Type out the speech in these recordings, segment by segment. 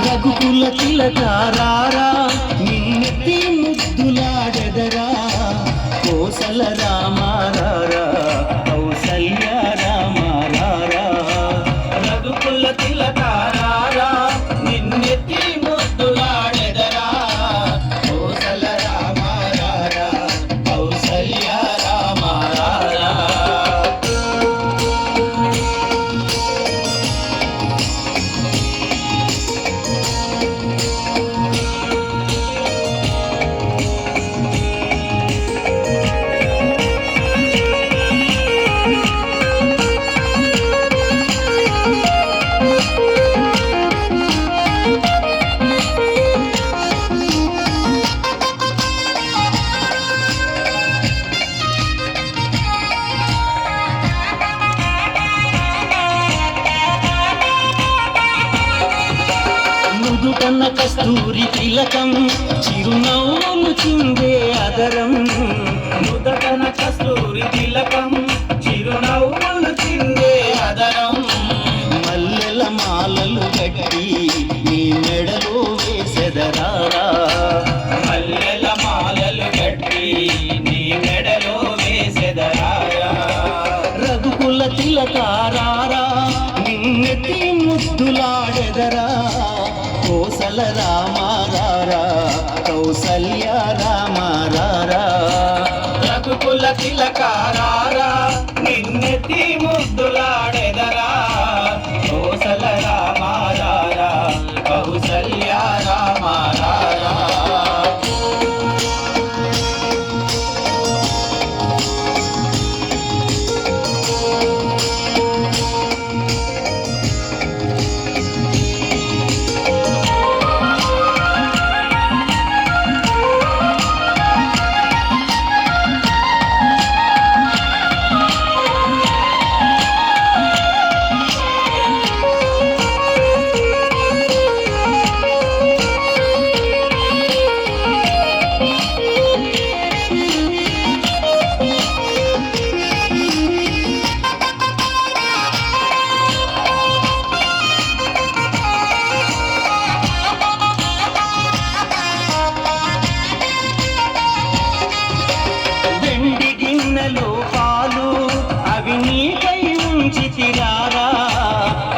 రఘుకుల తిలకారారా నిన్నెత్తి ముద్దులాడెదరా కోసల రామారారా కౌసల్య రామారారా రఘుకుల తిలకారారా నిన్నెత్తి ముద్దులాడెదరా కోసల రామారారా కౌసల్య రామారారా నుదుటన కస్తూరి తిలకం చిరునవ్వులు చిందే అదరం నుదుటన కస్తూరి తిలకం చిరునవ్వులు చిందే అదరం మల్లెల మాలలు గట్టి నీ మెడలో వేసెదరారా మల్లెల మాలలు గట్టి నీ మెడలో వేసెదరారా రఘుకుల తిలకారారా నిన్నెత్తి ముద్దులాడెదరా కోసల రామారారా కౌసల్య రామారారా రఘుకుల తిలకారారా నిన్నెత్తి ముద్దులాడెదరా కోసల రామారారా కౌసల్య రామారారా పాలు అవి నీకై ఉంచితిరారా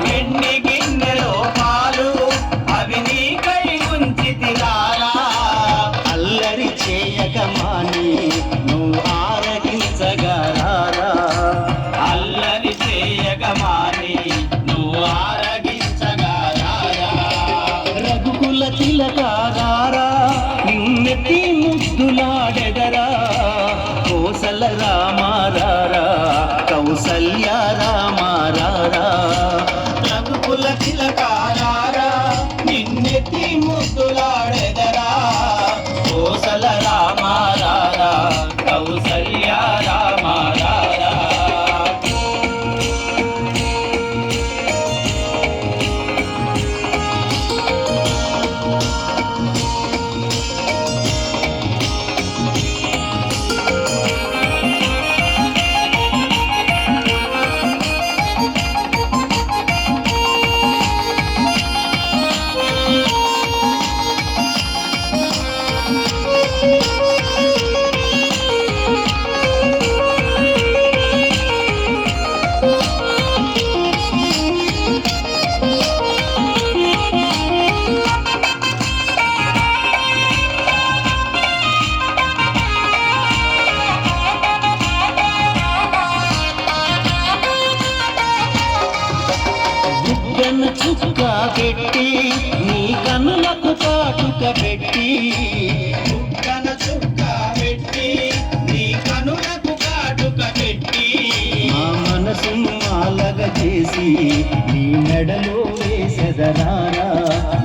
వెండి గిన్నెలో పాలు అవి నీకై ఉంచితిరారా అల్లరి చేయక మాని నువ్వు ఆరగించగరారా అల్లరి చేయక మాని నువ్వు ఆరగించగరారా రఘుకుల తిలకారారా నిన్నెత్తి ముద్దులాడెదరా కోసల రామారారా కౌసల్య రామారారా రఘుకుల తిలకారారా నిన్నెత్తి ముద్దులాడెదరా కోసల రామారారా కౌసల్య రామారారా పెట్టి చుక్కన చుక్క పెట్టి నీ కనులకు కాటుక పెట్టి మా మనసును మాలగ చేసి నీ మెడలో వేసెదరారా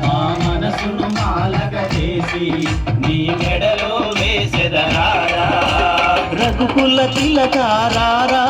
మా మనసును మాలగ చేసి నీ మెడలో వేసెదరారా రఘుకుల తిలకారారా